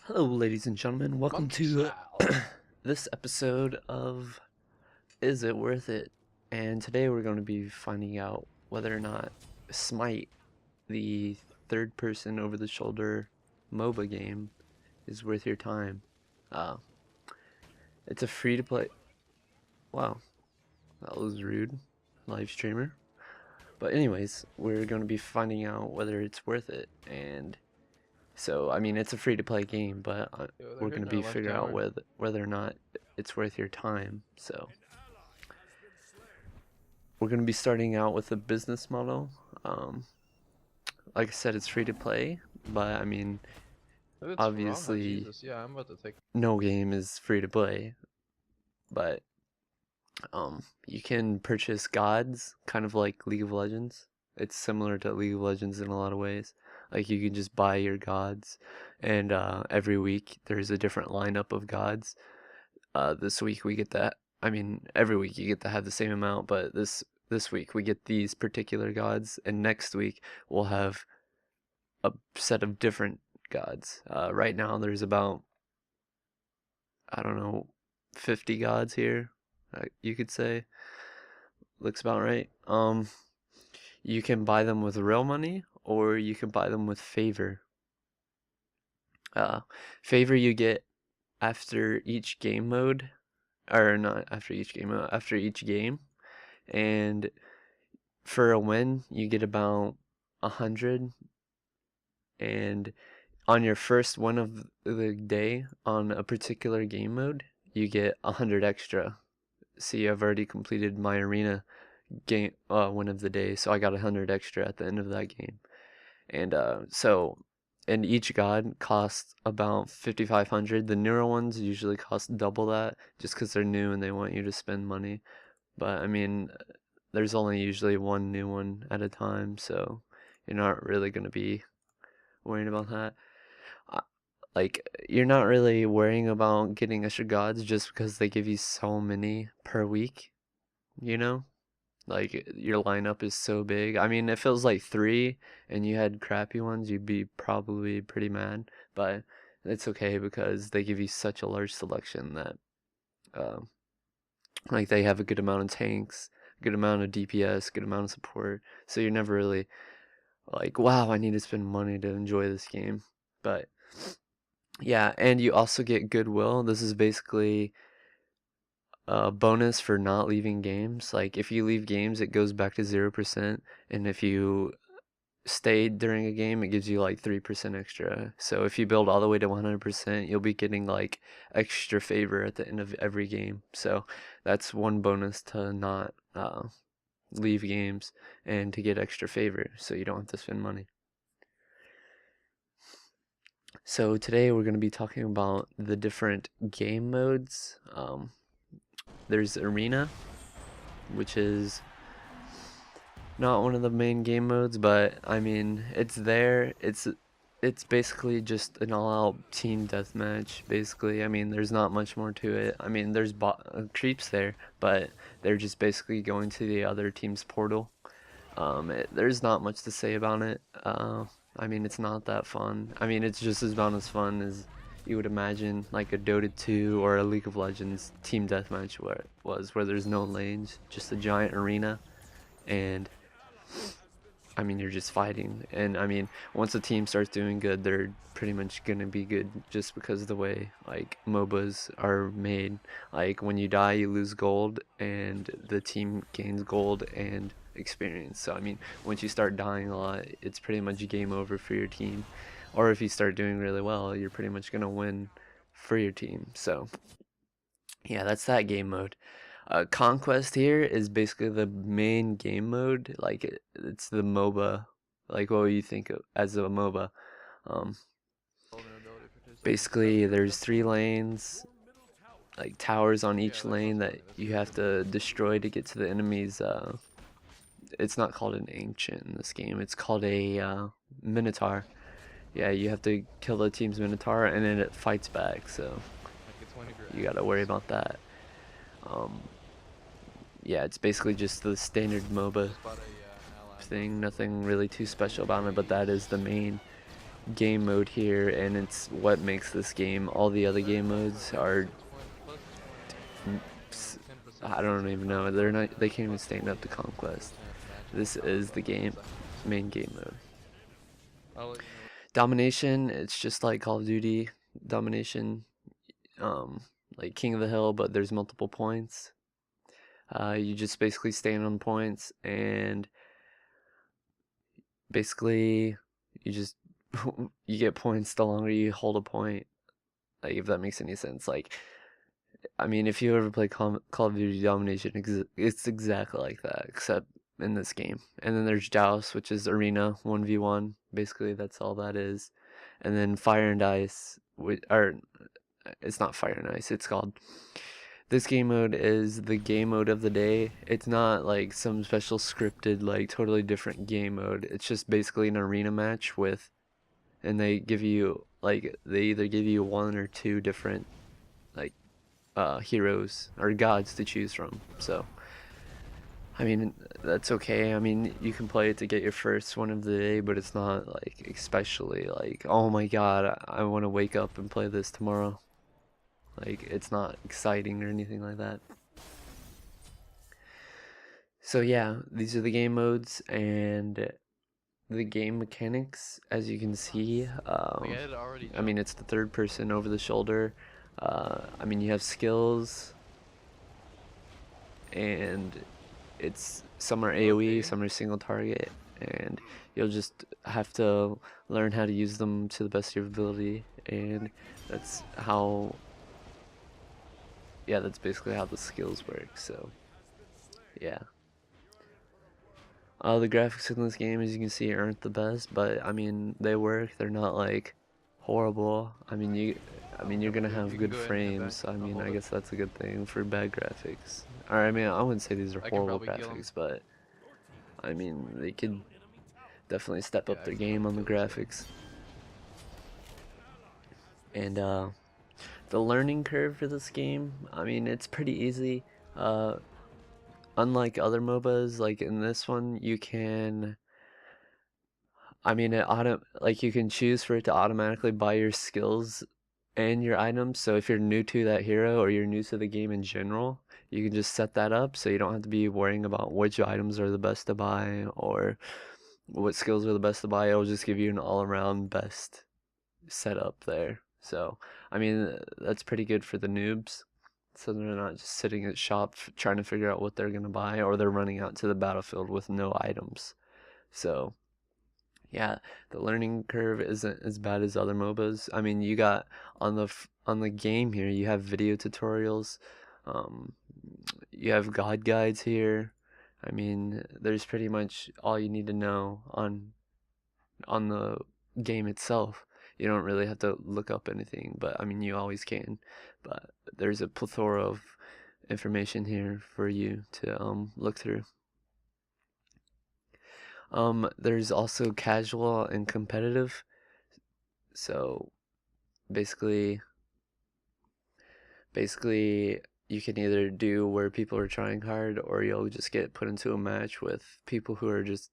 Hello, ladies and gentlemen. Welcome Monkey to style. this episode of Is It Worth It? And today we're going to be finding out whether or not Smite, the third-person over-the-shoulder MOBA game, is worth your time. Uh, it's a free-to-play. Wow, that was rude, live streamer. But anyways, we're going to be finding out whether it's worth it. And so, I mean, it's a free-to-play game, but Yo, they're we're going hitting to our be left figuring out tower. whether or not it's worth your time. So, we're going to be starting out with a business model. Like I said, it's free-to-play, but I mean, If it's wrong, oh obviously, Jesus, yeah, I'm about to take. no game is free-to-play. But you can purchase gods, kind of like League of Legends. It's similar to League of Legends in a lot of ways. Like you can just buy your gods, and every week there's a different lineup of gods. This week we get that. I mean, every week you get to have the same amount, but this week we get these particular gods, and next week we'll have a set of different gods. Right now there's about, I don't know, 50 gods here. You could say looks about right. You can buy them with real money, or you can buy them with favor. Uh, Favor you get after each game mode, or not after each game mode, after each game, and for a win you get about 100, and on your first win of the day on a particular game mode you get 100 extra. See, I've already completed my arena game win of the day, so I got 100 extra at the end of that game. And and each god costs about 5,500. The newer ones usually cost double that, just because they're new and they want you to spend money. But I mean, there's only usually one new one at a time, so you're not really gonna be worrying about that. Like, you're not really worrying about getting extra gods just because they give you so many per week, you know? Like, your lineup is so big. I mean, it feels like three, and you had crappy ones, you'd be probably pretty mad. But it's okay because they give you such a large selection that, uh, like, they have a good amount of tanks, good amount of DPS, good amount of support. So you're never really like, wow, I need to spend money to enjoy this game. But yeah, and you also get goodwill. This is basically a bonus for not leaving games. Like, if you leave games, it goes back to 0%, and if you stay during a game, it gives you like 3% extra. So if you build all the way to 100%, you'll be getting like extra favor at the end of every game. So that's one bonus to not leave games and to get extra favor, so you don't have to spend money. So today we're going to be talking about the different game modes. There's Arena, which is not one of the main game modes, but I mean, it's there. It's basically just an all-out team deathmatch. Basically, I mean, there's not much more to it. I mean, there's creeps there, but they're just basically going to the other team's portal. There's not much to say about it. I mean, it's not that fun. I mean, it's just about as fun as you would imagine, like a Dota 2 or a League of Legends team deathmatch where there's no lanes, just a giant arena, and I mean, you're just fighting. And I mean, once a team starts doing good, they're pretty much gonna be good just because of the way like MOBAs are made. Like, when you die, you lose gold, and the team gains gold and experience. So I mean, once you start dying a lot, it's pretty much game over for your team. Or if you start doing really well, you're pretty much gonna win for your team. So yeah, that's that game mode. Conquest here is basically the main game mode. Like, it's the MOBA, like what you think of as a MOBA. Um, Vulnerability for 2 seconds. Basically, there's 3 lanes, like towers on Yeah, each that sounds lane that funny. That's you good have for me. to destroy to get to the enemy's. It's not called an ancient in this game. It's called a minotaur. Yeah, you have to kill the team's minotaur, and then it fights back. So Like it's one of your you gotta worry enemies. about that. Um, yeah, it's basically just the standard MOBA Just bought a ally. thing, nothing really too special about it, but that is the main game mode here, and it's what makes this game. All the other game modes are, I don't even know, they can't even stand up to Conquest. This is the main game mode. Domination, it's just like Call of Duty Domination, like King of the Hill, but there's multiple points. You just basically stand on points, and basically you just you get points the longer you hold a point. Like, if that makes any sense. Like, I mean, if you ever play Call of Duty Domination, it's exactly like that, except in this game. And then there's Joust, which is arena 1v1. Basically, that's all that is. And then Fire and Ice, it's not Fire and Ice. It's called. This game mode is the game mode of the day. It's not like some special scripted, like totally different game mode. It's just basically an arena match and they give you they either give you one or two different heroes or gods to choose from. So, I mean, that's okay. I mean, you can play it to get your first one of the day, but it's not like especially like, oh my god, I want to wake up and play this tomorrow. Like, it's not exciting or anything like that. So yeah, these are the game modes and the game mechanics. As you can see, I mean, it's the third person over the shoulder. I mean, you have skills, and some are AoE, some are single target, and you'll just have to learn how to use them to the best of your ability, and that's basically how the skills work. So yeah. The graphics in this game, as you can see, aren't the best, but I mean, they work. They're not like horrible. I mean, you're gonna have good frames. I mean, I guess that's a good thing for bad graphics. Or I mean, I wouldn't say these are horrible graphics, but I mean, they could definitely step up their game on the graphics. And the learning curve for this game, I mean, it's pretty easy. Unlike other MOBAs, like in this one, you can, I mean, you can choose for it to automatically buy your skills and your items. So if you're new to that hero or you're new to the game in general, you can just set that up so you don't have to be worrying about which items are the best to buy or what skills are the best to buy. It'll just give you an all-around best setup there. So, I mean, that's pretty good for the noobs. So they're not just sitting at shop trying to figure out what they're going to buy, or they're running out to the battlefield with no items. So, yeah, the learning curve isn't as bad as other MOBAs. I mean, you got on the game here, you have video tutorials. You have god guides here. I mean, there's pretty much all you need to know on the game itself. You don't really have to look up anything, but I mean, you always can. But there's a plethora of information here for you to look through. There's also casual and competitive. So basically you can either do where people are trying hard, or you'll just get put into a match with people who are just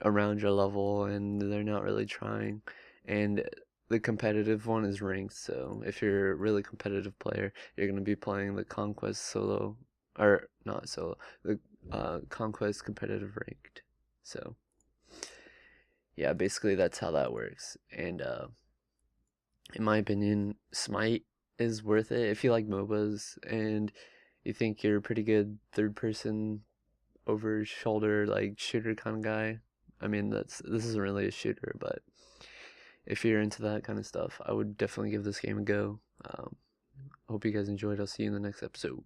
around your level and they're not really trying. And the competitive one is ranked, so if you're a really competitive player, you're going to be playing the Conquest solo, or not solo, the Conquest competitive ranked. So yeah, basically that's how that works. And in my opinion, Smite is worth it if you like MOBAs and you think you're a pretty good third person over shoulder like shooter kind of guy. I mean, this isn't really a shooter, but if you're into that kind of stuff, I would definitely give this game a go. Hope you guys enjoyed. I'll see you in the next episode.